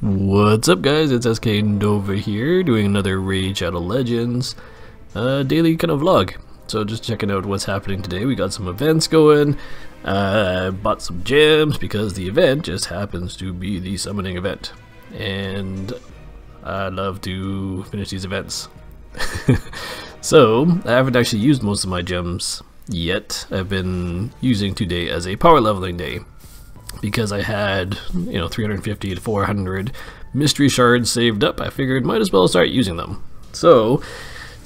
What's up guys, it's SKNova here, doing another Raid Shadow Legends daily kind of vlog. So just checking out what's happening today. We got some events going, bought some gems because the event just happens to be the summoning event. And I love to finish these events. So I haven't actually used most of my gems yet. I've been using today as a power leveling day, because I had, 350 to 400 mystery shards saved up. I figured might as well start using them. So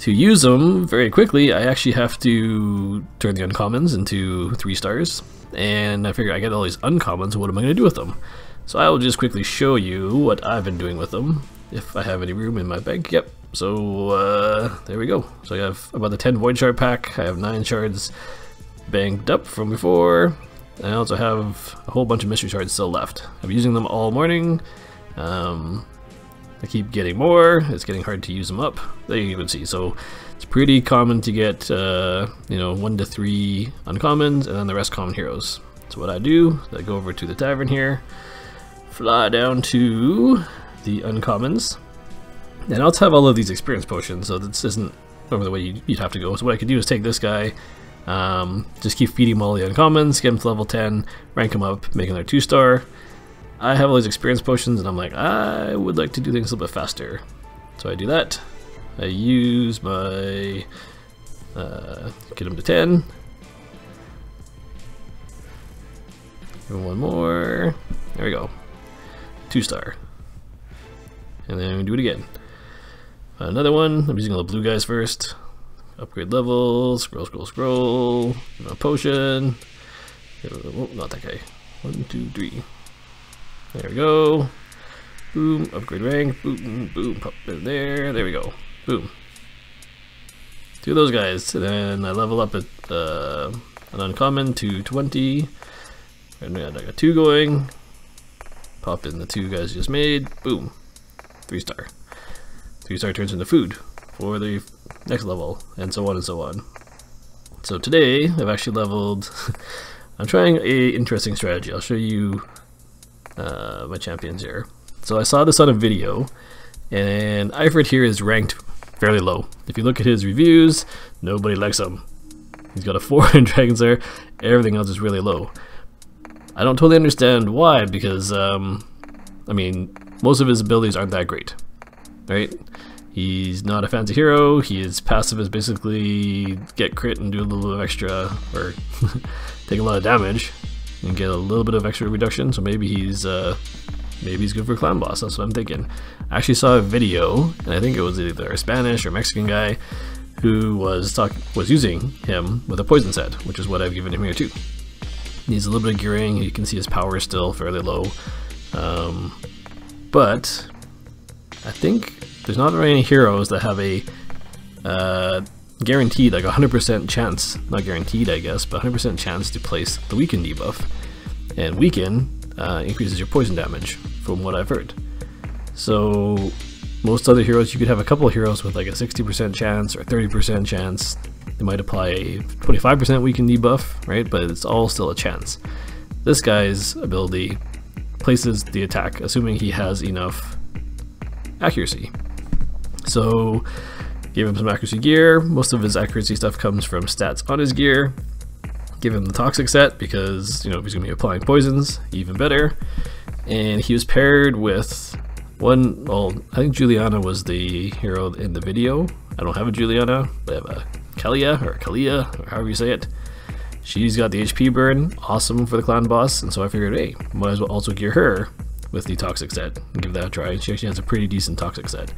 to use them very quickly, I actually have to turn the uncommons into 3 stars, and I figure I get all these uncommons, what am I going to do with them? So I will just quickly show you what I've been doing with them, if I have any room in my bank. Yep. So there we go. So I have about the 10 void shard pack. I have 9 shards banked up from before. I also have a whole bunch of mystery shards still left. I'm using them all morning. I keep getting more. It's getting hard to use them up. There you can see. So it's pretty common to get 1 to 3 uncommons and then the rest common heroes. So what I do, I go over to the tavern here, fly down to the uncommons, and I'll have all of these experience potions. So this isn't over the way you'd have to go. So what I could do is take this guy. Just keep feeding him all the uncommons, get him to level 10, rank him up, make another 2-star. I have all these experience potions and I'm like, I would like to do things a little bit faster. So I do that. I use my, get him to 10. Give him one more. There we go. 2-star. And then we do it again. Another one. I'm using all the blue guys first. Upgrade levels, scroll, a potion. Oh, not that guy. 1, 2, 3. There we go. Boom, upgrade rank, boom, boom, pop in there. There we go. Boom. 2 of those guys, and then I level up at an uncommon to 20. And I got 2 going. Pop in the 2 guys just made. Boom. 3-star. 3-star turns into food for the next level, and so on and so on. So today I've actually leveled I'm trying a interesting strategy. I'll show you my champions here. So I saw this on a video, and Ifrit here is ranked fairly low. If you look at his reviews, nobody likes him. He's got a 4 in Dragon's Lair, everything else is really low. I don't totally understand why, because most of his abilities aren't that great, right? He's not a fancy hero. His passive is basically get crit and do a little bit of extra, or take a lot of damage and get a little bit of extra reduction. So maybe he's good for clan boss. That's what I'm thinking. I actually saw a video, and I think it was either a Spanish or Mexican guy who was using him with a poison set, which is what I've given him here too. Needs a little bit of gearing. You can see his power is still fairly low, but I think there's not very many heroes that have a guaranteed, like 100% chance, not guaranteed I guess, but 100% chance to place the weaken debuff. And weaken increases your poison damage, from what I've heard. So most other heroes, you could have a couple of heroes with like a 60% chance or 30% chance. They might apply a 25% weaken debuff, right? But it's all still a chance. This guy's ability places the attack, assuming he has enough accuracy. So give him some accuracy gear. Most of his accuracy stuff comes from stats on his gear. Give him the toxic set, because if he's gonna be applying poisons, even better. And he was paired with one, well, I think Juliana was the hero in the video. I don't have a Juliana, but I have a Kalia, or however you say it. She's got the HP burn, awesome for the clan boss, and so I figured, hey, might as well also gear her with the toxic set and give that a try. She actually has a pretty decent toxic set.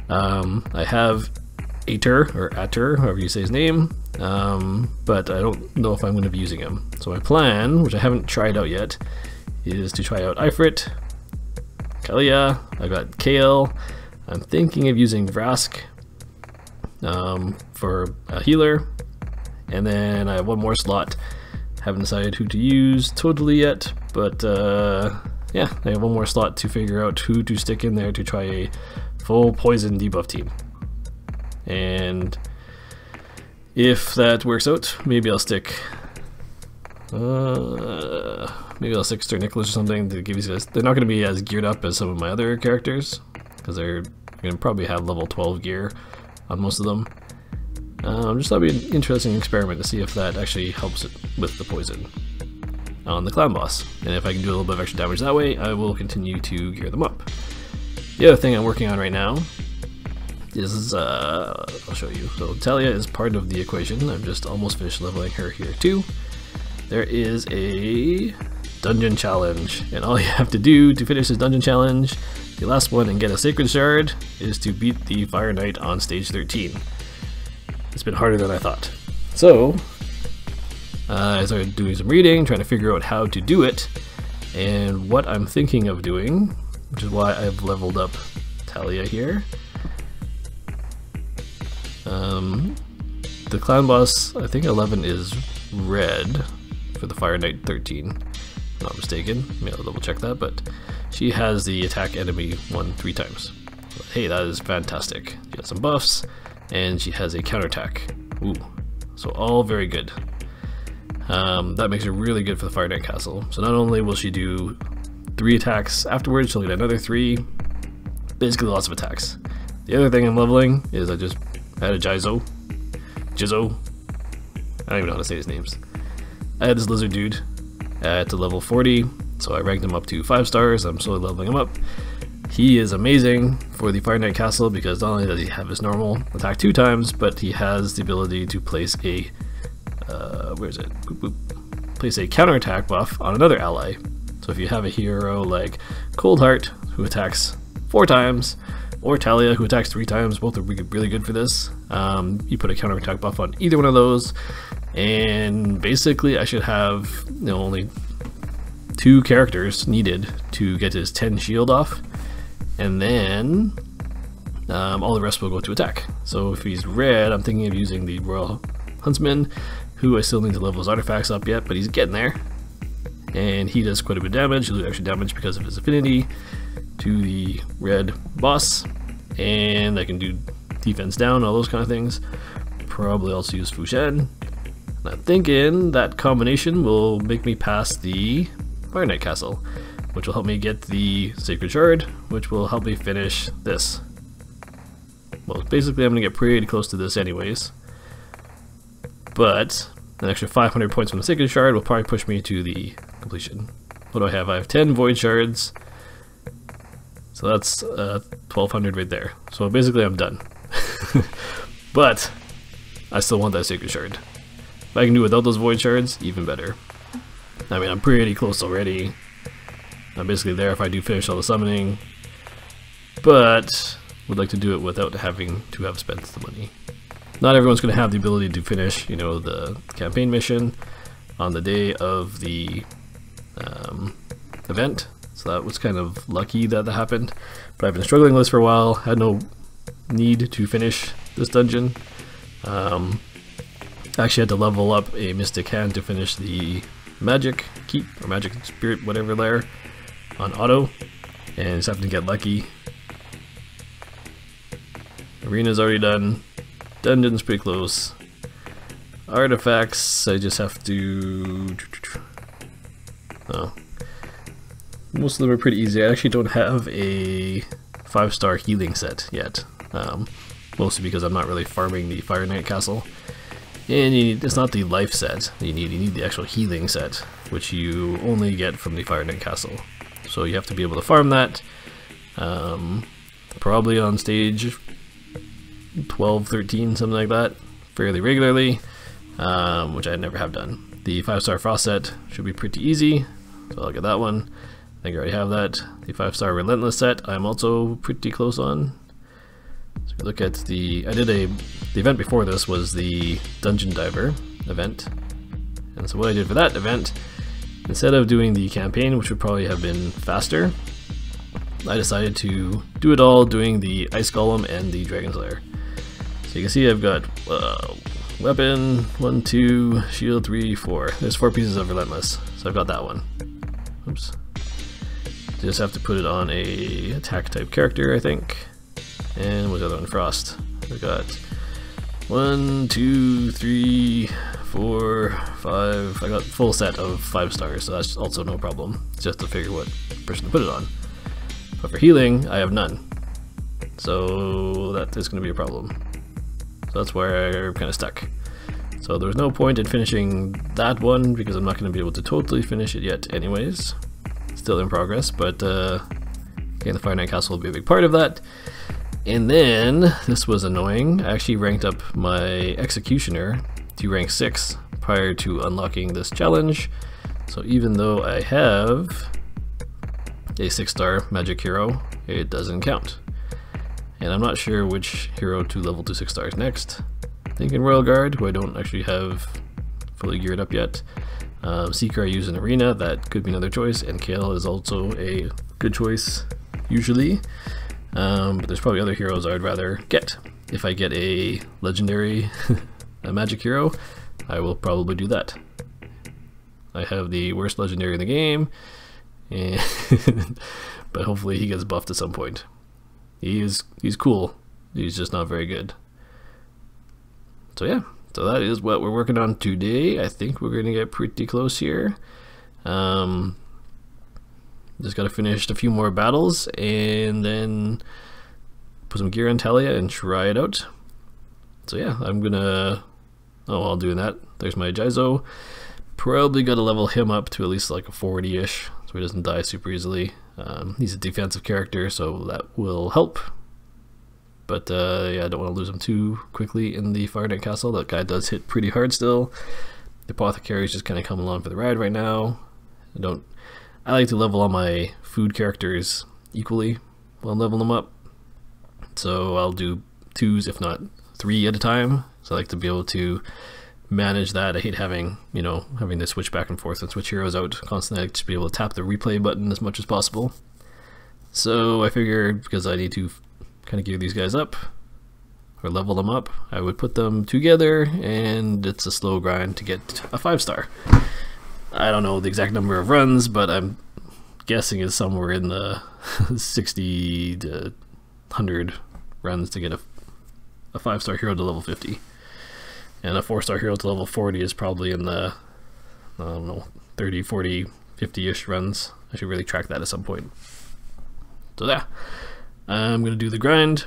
I have Ater, however you say his name, but I don't know if I'm going to be using him. So my plan, which I haven't tried out yet, is to try out Ifrit, Kalia. I've got Kale. I'm thinking of using Vrask for a healer, and then I have 1 more slot. Haven't decided who to use totally yet, but yeah, I have 1 more slot to figure out who to stick in there to try a full poison debuff team. And if that works out, maybe I'll stick Maybe I'll 6-star Nicholas or something to give you guys. They're not going to be as geared up as some of my other characters because they're going to probably have level 12 gear on most of them. Just thought it'd be an interesting experiment to see if that actually helps it with the poison on the clown boss. And if I can do a little bit of extra damage that way, I will continue to gear them up. The other thing I'm working on right now is, I'll show you. So Talia is part of the equation. I've just almost finished leveling her here too. There is a dungeon challenge, and all you have to do to finish this dungeon challenge, the last one, and get a sacred shard, is to beat the Fire Knight on stage 13. It's been harder than I thought. So I started doing some reading, trying to figure out how to do it, and what I'm thinking of doing, which is why I've leveled up Talia here. The clown boss, I think 11 is red for the Fire Knight 13, if I'm not mistaken. Maybe I'll double check that, but she has the attack enemy 3 times. Hey, that is fantastic. She has some buffs, and she has a counterattack. Ooh, so all very good. That makes her really good for the Fire Knight Castle. So not only will she do 3 attacks afterwards, she'll get another 3. Basically lots of attacks. The other thing I'm leveling is I just had a Jizzo. I don't even know how to say his names. I had this lizard dude at level 40, so I ranked him up to 5 stars. I'm slowly leveling him up. He is amazing for the Fire Knight Castle because not only does he have his normal attack 2 times, but he has the ability to place a place a counterattack buff on another ally. So if you have a hero like Coldheart, who attacks 4 times, or Talia, who attacks 3 times, both are really good for this. You put a counterattack buff on either one of those, and basically I should have only 2 characters needed to get his 10 shield off, and then all the rest will go to attack. So if he's red, I'm thinking of using the Royal Huntsman, who I still need to level his artifacts up yet, but he's getting there. And he does quite a bit of damage. He'll do extra damage because of his affinity to the red boss, and I can do defense down, all those kind of things. Probably also use Fushen. And I'm thinking that combination will make me pass the Fire Knight Castle, which will help me get the Sacred Shard, which will help me finish this. Well, basically I'm going to get pretty close to this anyways, but an extra 500 points from the Sacred Shard will probably push me to the completion. What do I have? I have 10 Void Shards, so that's 1200 right there. So basically I'm done. But I still want that Sacred Shard. If I can do without those Void Shards, even better. I mean, I'm pretty close already. I'm basically there if I do finish all the summoning, but would like to do it without having to have spent the money. Not everyone's going to have the ability to finish, the campaign mission on the day of the event, so that was kind of lucky that happened. But I've been struggling with this for a while, had no need to finish this dungeon. Actually had to level up a Mystic Hand to finish the Magic Keep, or Magic Spirit, whatever lair, on auto, and just happened to get lucky. Arena's already done. Dungeon's pretty close. Artifacts, I just have to... Oh. Most of them are pretty easy. I actually don't have a 5-star healing set yet. Mostly because I'm not really farming the Fire Knight Castle. And it's not the life set you need the actual healing set, which you only get from the Fire Knight Castle. So you have to be able to farm that. Probably on stage 12, 13, something like that, fairly regularly, which I never have done. The 5-star Frost set should be pretty easy, so I'll get that one. I think I already have that. The 5-star Relentless set I'm also pretty close on. So if you look at the event before this was the Dungeon Diver event, and so what I did for that event, instead of doing the campaign, which would probably have been faster, I decided to do it all doing the Ice Golem and the Dragon's Lair. So you can see I've got weapon 1, 2, shield 3, 4. There's 4 pieces of Relentless, so I've got that one. Oops. Just have to put it on a attack type character, I think. And what's the other one? Frost. I've got 1, 2, 3, 4, 5. I got full set of 5 stars, so that's also no problem. It's just to figure what person to put it on. But for healing, I have none. So that is going to be a problem. So that's where I'm kind of stuck. So there's no point in finishing that one because I'm not going to be able to totally finish it yet anyways. Still in progress, but getting the Fire Knight Castle will be a big part of that. And then, this was annoying, I actually ranked up my Executioner to rank 6 prior to unlocking this challenge. So even though I have a 6-star magic hero, it doesn't count. And I'm not sure which hero to level to 6 stars next. Thinking Royal Guard, who I don't actually have fully geared up yet. Seeker I use in Arena, that could be another choice, and Kale is also a good choice usually. But there's probably other heroes I'd rather get. If I get a legendary a magic hero, I will probably do that. I have the worst legendary in the game, and but hopefully he gets buffed at some point. He's cool, he's just not very good. So yeah, so that is what we're working on today. I think we're gonna get pretty close here. Just gotta finish a few more battles and then put some gear on Talia and try it out. So yeah, I'm gonna, while doing that, there's my Jizo. Probably gotta level him up to at least like a 40-ish so he doesn't die super easily. He's a defensive character, so that will help. But yeah, I don't want to lose him too quickly in the Fire Knight Castle. That guy does hit pretty hard still. The Apothecary is just kind of coming along for the ride right now. I like to level all my food characters equally while I'm leveling them up. So I'll do 2s, if not 3 at a time. So I like to be able to manage that. I hate having, having to switch back and forth and switch heroes out constantly. I like to be able to tap the replay button as much as possible. So I figured because I need to kind of gear these guys up or level them up, I would put them together, and it's a slow grind to get a 5-star. I don't know the exact number of runs, but I'm guessing it's somewhere in the 60 to 100 runs to get a 5-star hero to level 50. And a 4-star hero to level 40 is probably in the, I don't know, 30, 40, 50-ish runs. I should really track that at some point. So yeah, I'm going to do the grind.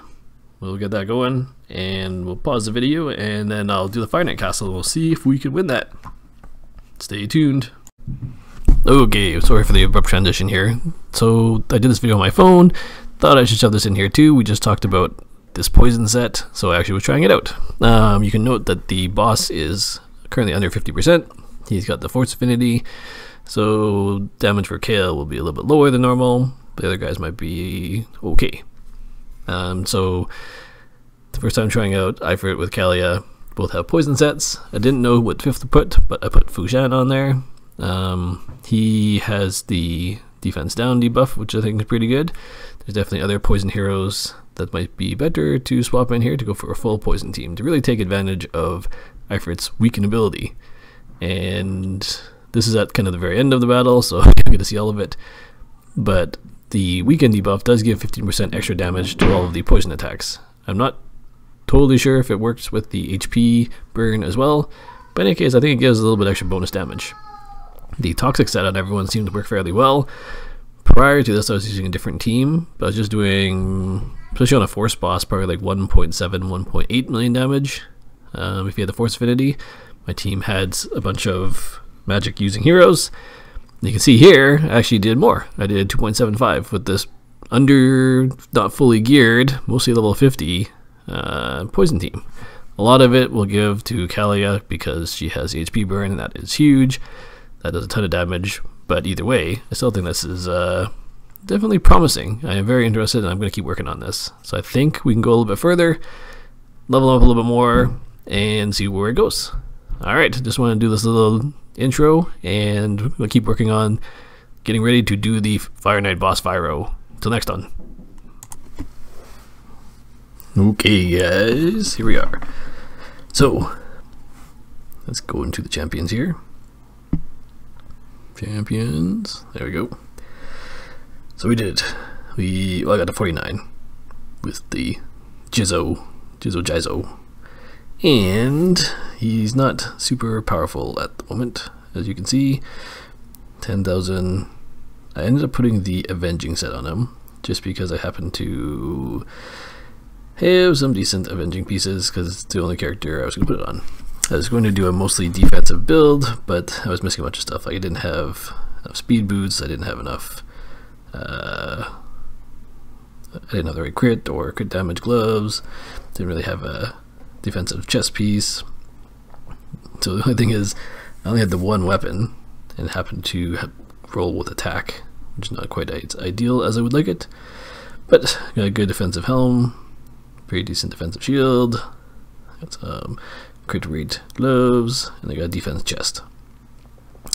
We'll get that going, and we'll pause the video, and then I'll do the Fire Knight Castle, and we'll see if we can win that. Stay tuned. Okay, sorry for the abrupt transition here. So I did this video on my phone, thought I should shove this in here too. We just talked about this poison set, so I actually was trying it out. You can note that the boss is currently under 50%. He's got the force affinity, so damage for Kale will be a little bit lower than normal. The other guys might be okay. So the first time trying out Ifrit with Kalia, both have poison sets. I didn't know what fifth to put, but I put Fushan on there. He has the defense down debuff, which I think is pretty good. There's definitely other poison heroes that might be better to swap in here to go for a full poison team to really take advantage of Ifrit's weakened ability. And this is at kind of the very end of the battle, so you don't get to see all of it. But the weakened debuff does give 15% extra damage to all of the poison attacks. I'm not totally sure if it works with the HP burn as well, but in any case, I think it gives a little bit extra bonus damage. The toxic set on everyone seemed to work fairly well. Prior to this, I was using a different team, but I was just doing, especially on a force boss, probably like 1.7, 1.8 million damage. If you had the force affinity, my team had a bunch of magic using heroes. You can see here, I actually did more. I did 2.75 with this under, not fully geared, mostly level 50 poison team. A lot of it will give to Kalia because she has HP burn, and that is huge. That does a ton of damage, but either way, I still think this is definitely promising. I am very interested, and I'm going to keep working on this. So I think we can go a little bit further, level up a little bit more, and see where it goes. Alright, just want to do this little intro, and we'll keep working on getting ready to do the Fire Knight boss Fyro. Till next time. Okay guys, here we are. So, let's go into the champions here. Champions, there we go. So we did, I got to 49 with the Jizo. And he's not super powerful at the moment, as you can see. 10,000. I ended up putting the Avenging set on him, just because I happen to have some decent Avenging pieces, because it's the only character I was going to put it on. I was going to do a mostly defensive build, but I was missing a bunch of stuff. Like I didn't have enough speed boots, I didn't have enough I didn't have the right crit or crit damage gloves, didn't really have a defensive chest piece. So the only thing is, I only had the one weapon and happened to roll with attack, which is not quite as ideal as I would like it. But got a good defensive helm, pretty decent defensive shield, got some crit rate gloves, and I got a defense chest.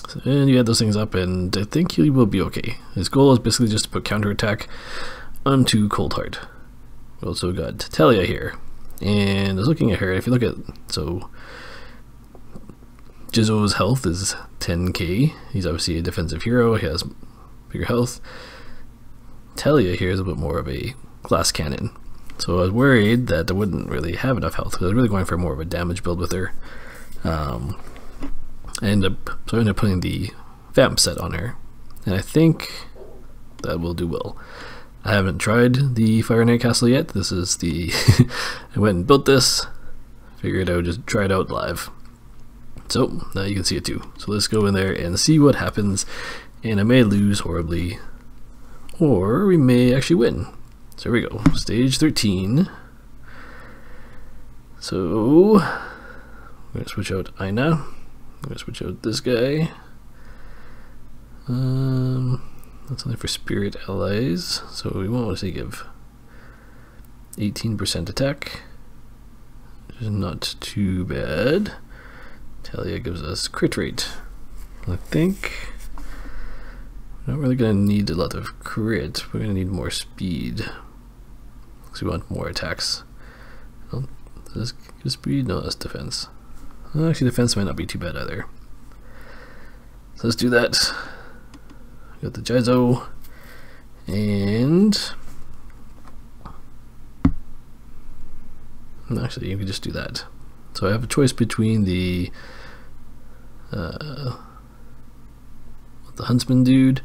So, and you add those things up, and I think he will be okay. His goal is basically just to put counterattack onto Coldheart. We also got Talia here, and I was looking at her. If you look at, so Jizzo's health is 10k. He's obviously a defensive hero. He has bigger health. Talia here is a bit more of a glass cannon. So I was worried that I wouldn't really have enough health, because I was really going for more of a damage build with her. So I ended up putting the Vamp set on her, and I think that will do well. I haven't tried the Fire Knight Castle yet. This is the I went and built this, figured I would just try it out live. So now you can see it too. So let's go in there and see what happens, and I may lose horribly, or we may actually win. So here we go, stage 13. So I'm going to switch out Aina. I'm going to switch out this guy. That's only for spirit allies, so we won't want to give 18% attack, which is not too bad. Talia gives us crit rate. I think we're not really going to need a lot of crit. We're going to need more speed, because we want more attacks. Oh, does this give speed? No, that's defense. Well, actually, defense might not be too bad either. So let's do that. Got the Jizzo, and actually you can just do that. So I have a choice between the Huntsman dude,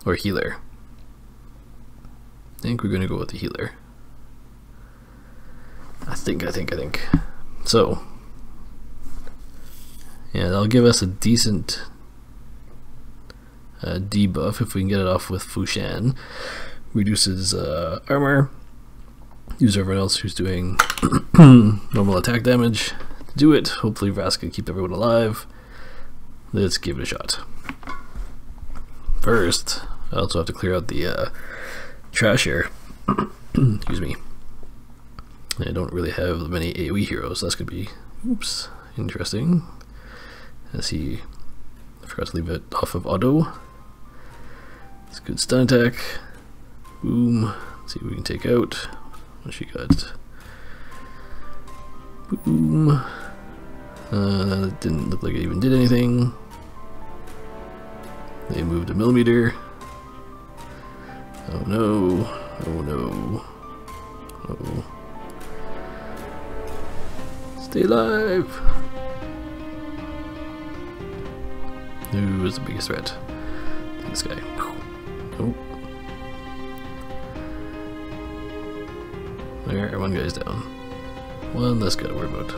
or healer. I think we're gonna go with the healer. I think. So yeah, that'll give us a decent debuff if we can get it off with Fushan. Reduces armor. Use everyone else who's doing normal attack damage to do it. Hopefully Vrask can keep everyone alive. Let's give it a shot. First, I also have to clear out the trash here. Excuse me. I don't really have many AoE heroes. That's gonna be interesting. I see. I forgot to leave it off of auto. It's a good stun attack. Boom. Let's see what we can take out. What she got? Boom. That didn't look like it even did anything. They moved a millimeter. Oh no. Oh no. Oh. Stay alive. Who is the biggest threat? This guy. Oh. There, one guy's down. One less guy to worry about.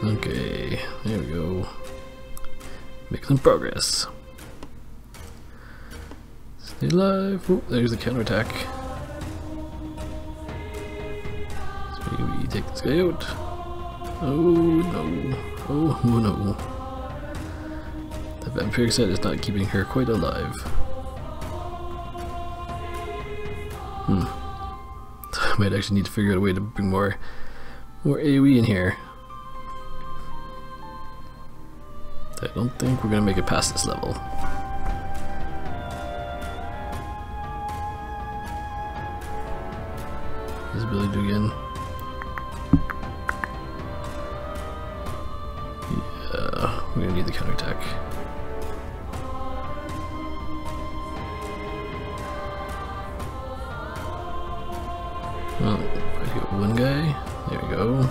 Okay, there we go. Make some progress. Stay alive. Oh, there's the counterattack. So maybe take this guy out. Oh no. Oh no. The vampiric set is not keeping her quite alive. I might actually need to figure out a way to bring more AoE in here. I don't think we're gonna make it past this level. Visibility again. Yeah, we're gonna need the counterattack. Well, I got one guy. There we go.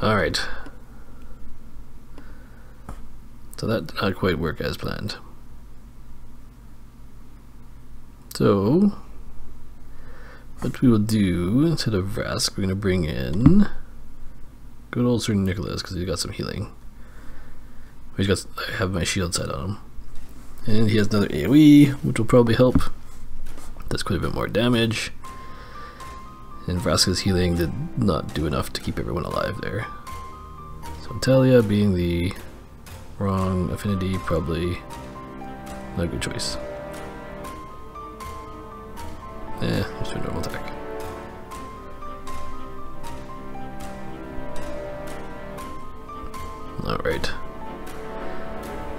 Alright. So that did not quite work as planned. So, what we will do, instead of Vrask, we're going to bring in good old Sir Nicholas, because he's got some healing. I have my shield set on him. And he has another AoE, which will probably help. Does quite a bit more damage. And Vraska's healing did not do enough to keep everyone alive there. So Talia being the wrong affinity, probably not a good choice. Let's do a normal attack. Alright.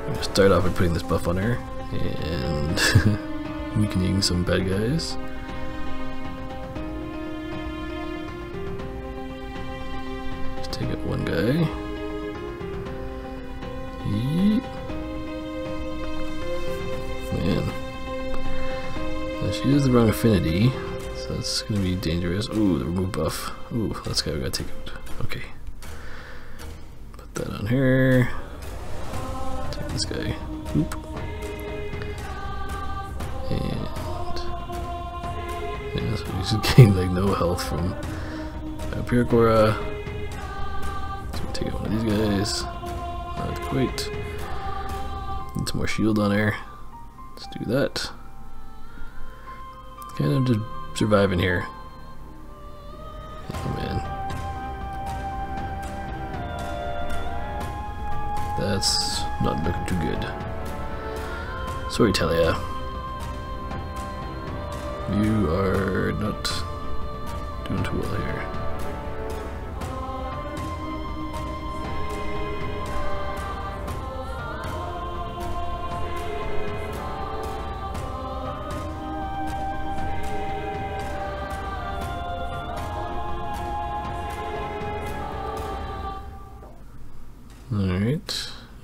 I'm gonna start off by putting this buff on her and weakening some bad guys. Just take out one guy. Yeet. Man. Now she is the wrong affinity, so that's gonna be dangerous. Ooh, the remove buff. Ooh, that's guy we gotta take out. Okay. Put that on her. Take this guy. Oop. And yeah, so we just gained like no health from Pyracora. So we take out one of these guys. Not quite. Need some more shield on her. Let's do that. Kind of just surviving here. Oh man. That's not looking too good. Sorry, Talia. You are not doing too well here.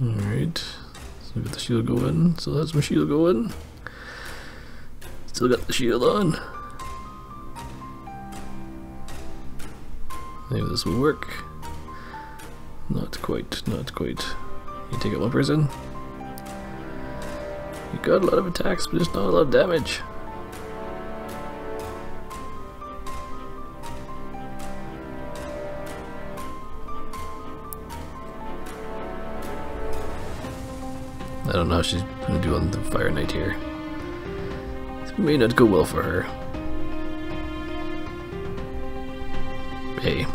Alright. So got the shield going. Still has my shield going. Still got the shield on. Maybe this will work. Not quite, not quite. You take out one person. You got a lot of attacks, but just not a lot of damage. I don't know how she's going to do on the Fire Knight here. This may not go well for her. Hey,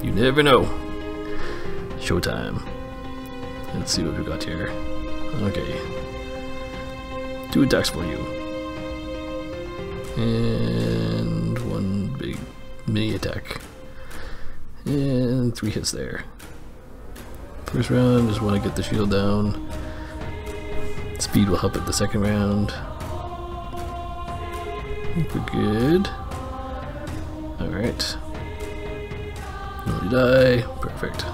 you never know. Showtime. Let's see what we got here. Okay. 2 attacks for you. And 1 big mini attack. And 3 hits there. First round, just want to get the shield down. Speed will help it the second round. I think we're good. Alright. No, you die. Perfect.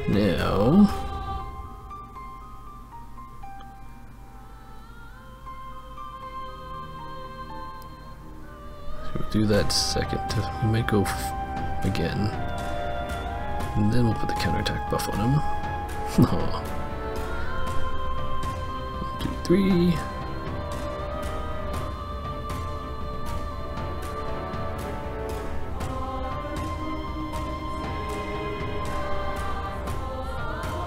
Now, so we'll do that second. We might go again. And then we'll put the counterattack buff on him. Oh. 1, 2, 3.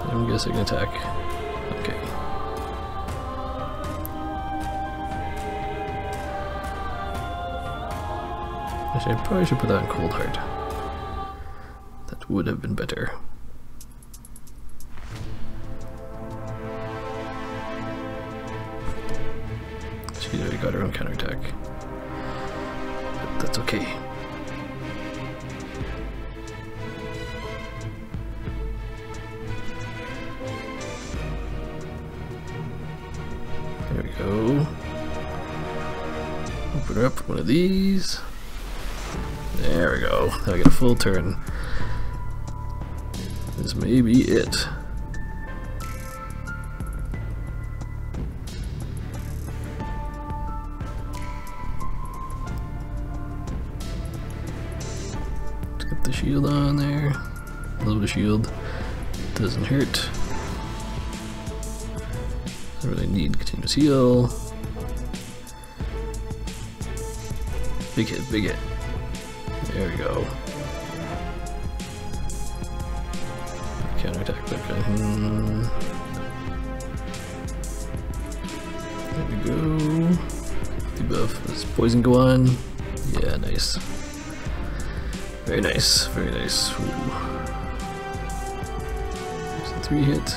Then we get a second attack. Okay. Actually, I probably should put that in Cold Heart. That would have been better. She already got her own counterattack. But that's okay. There we go. Open her up for one of these. There we go. Now I get a full turn. This may be it. the shield on there. A little bit of shield. Doesn't hurt. Don't really need continuous heal. Big hit, big hit. There we go. Counter attack, okay. There we go. Debuff. Does poison go on? Yeah, nice. Very nice, very nice. Ooh. There's a 3-hit.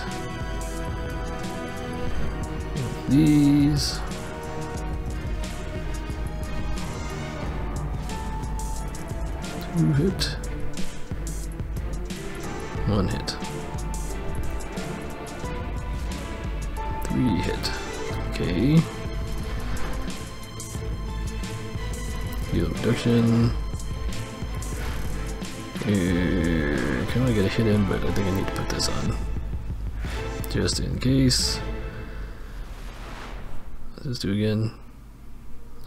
These. Two hit. One hit. 3 hit. Okay. Heal reduction. Kind of get a hit in, but I think I need to put this on. Just in case. Let's do again.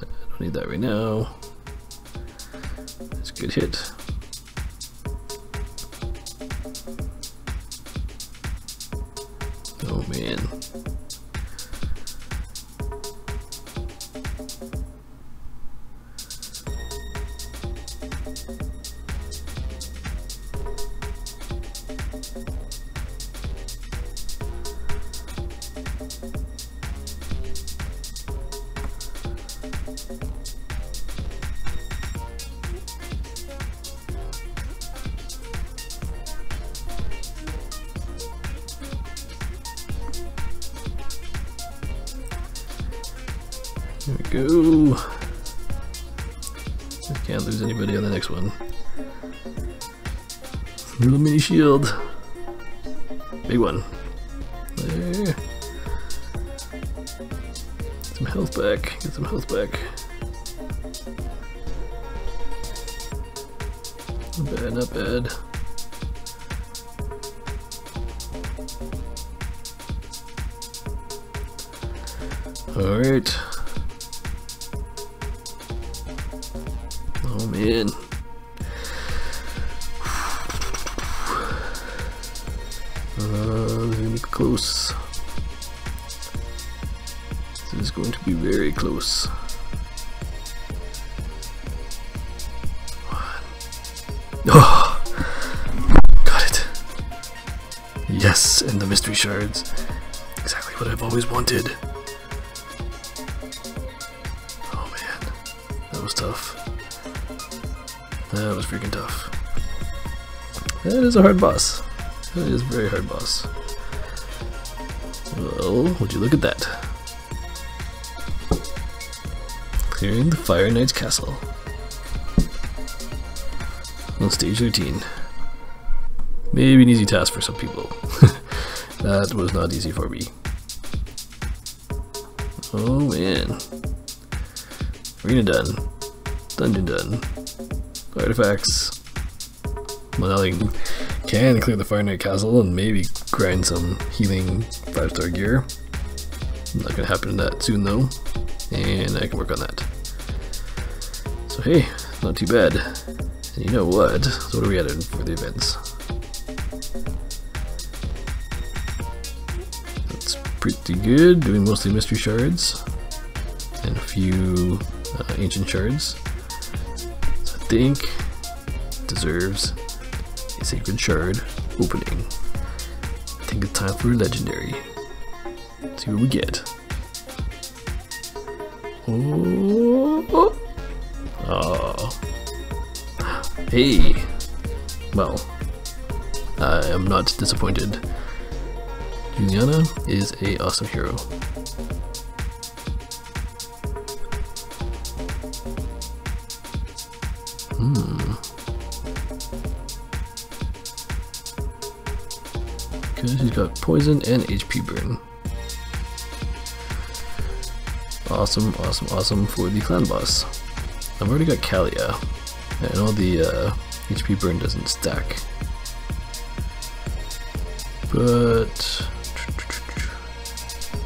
I don't need that right now. It's a good hit. Oh man. There we go. I can't lose anybody on the next one. Little mini shield. Big one. There. Get some health back. Get some health back. Not bad, not bad. Alright. Oh man. This is gonna be close. This is going to be very close. Oh! Got it! Yes, and the mystery shards. Exactly what I've always wanted. Oh man, that was tough. That was freaking tough. That is a hard boss. That is a very hard boss. Well, would you look at that? Clearing the Fire Knight's castle. On stage 13. Maybe an easy task for some people. That was not easy for me. Oh man. Arena done. Dungeon done. Artifacts. Well, I can clear the Fire Knight castle and maybe grind some healing 5-star gear. Not gonna happen that soon though, and I can work on that. So hey, not too bad. And you know what? So what are we at for the events? That's pretty good. Doing mostly mystery shards and a few ancient shards. So I think it deserves a sacred shard opening. I think it's time for a legendary. Let's see what we get. Oh. Oh. Hey. Well, I am not disappointed. Juliana is an awesome hero. Because she's got poison and HP burn. Awesome, awesome, awesome for the clan boss. I've already got Kalia. I know the HP burn doesn't stack. But,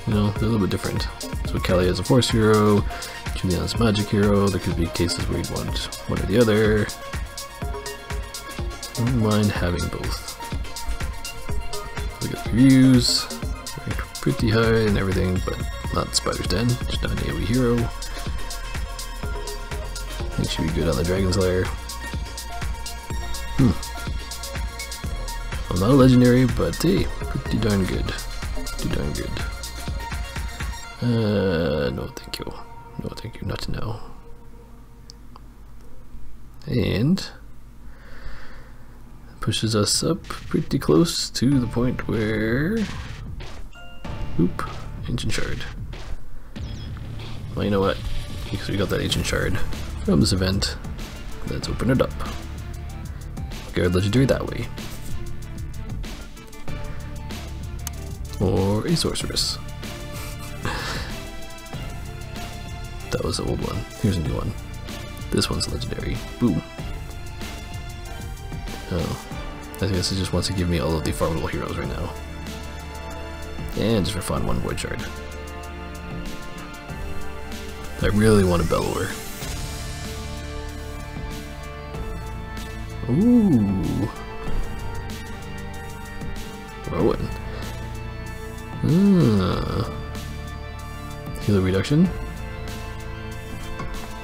you know, they're a little bit different. So Kalia is a force hero, Juliana's a magic hero. There could be cases where you'd want one or the other. Don't mind having both. Look at the reviews. Ranked pretty high and everything, but not Spider's Den. Just not an AoE hero. I think should be good on the Dragon's Lair. I'm not a legendary, but hey, pretty darn good. Pretty darn good. No thank you. No thank you, not now. And pushes us up pretty close to the point where... Oop, Ancient Shard. Well, you know what? Because we got that Ancient Shard from this event, let's open it up. Get our legendary that way. Or a sorceress. That was the old one. Here's a new one. This one's legendary. Boom. Oh. I guess it just wants to give me all of the formidable heroes right now. And just for fun, one Void Shard. I really want a Bellower. Ooh. Rowan. Healer reduction.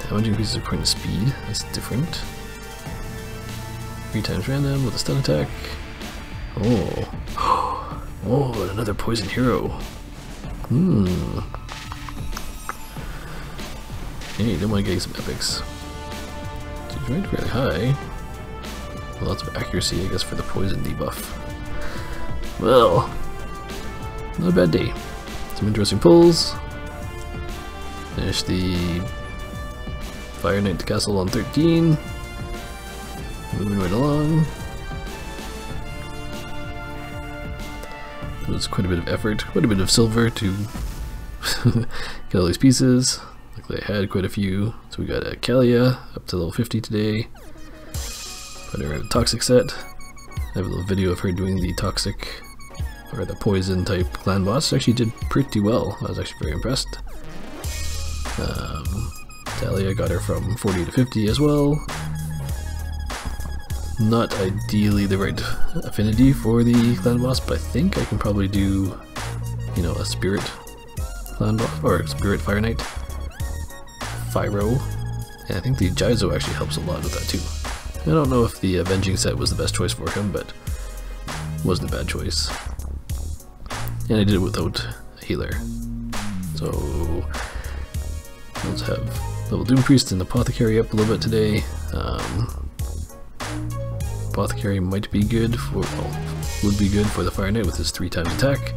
Damage increases according to speed. That's different. 3 times random with a stun attack. Oh. Oh, and another poison hero. Hey, don't mind getting some epics. She's ranked fairly high. Lots of accuracy, I guess, for the poison debuff. Well, not a bad day. Some interesting pulls. Finish the Fire Knight Castle on 13. Moving right along. It was quite a bit of effort, quite a bit of silver to get all these pieces. Luckily I had quite a few. So we got a Kalia up to level 50 today. Put her in a toxic set. I have a little video of her doing the toxic or the poison type clan boss. Actually did pretty well. I was actually very impressed. Talia got her from 40 to 50 as well. Not ideally the right affinity for the clan boss, but I think I can probably do, you know, a spirit clan boss or a spirit fire knight. Fyro. And I think the Jizo actually helps a lot with that too. I don't know if the avenging set was the best choice for him, but it wasn't a bad choice. And I did it without a healer. So let's have level Doom Priest and Apothecary up a little bit today. Apothecary might be good for, well, would be good for the Fire Knight with his 3 times attack.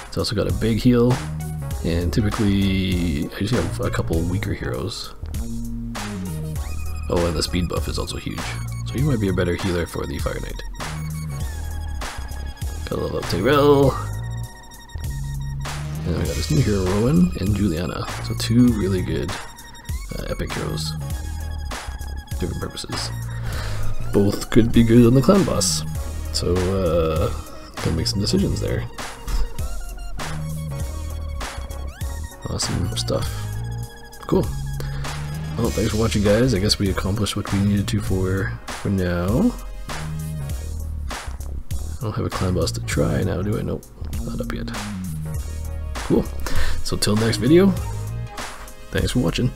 It's also got a big heal, and typically I just have a couple weaker heroes. Oh, and the speed buff is also huge, so he might be a better healer for the Fire Knight. Got a level up Tyrell, and then we got this new hero Rowan and Juliana, so 2 really good epic heroes. Different purposes. Both could be good on the clan boss, so gotta make some decisions there. Awesome stuff. Cool. Well, thanks for watching, guys. I guess we accomplished what we needed to for now. I don't have a clan boss to try now, do I? Nope, not up yet. Cool. So till next video, thanks for watching.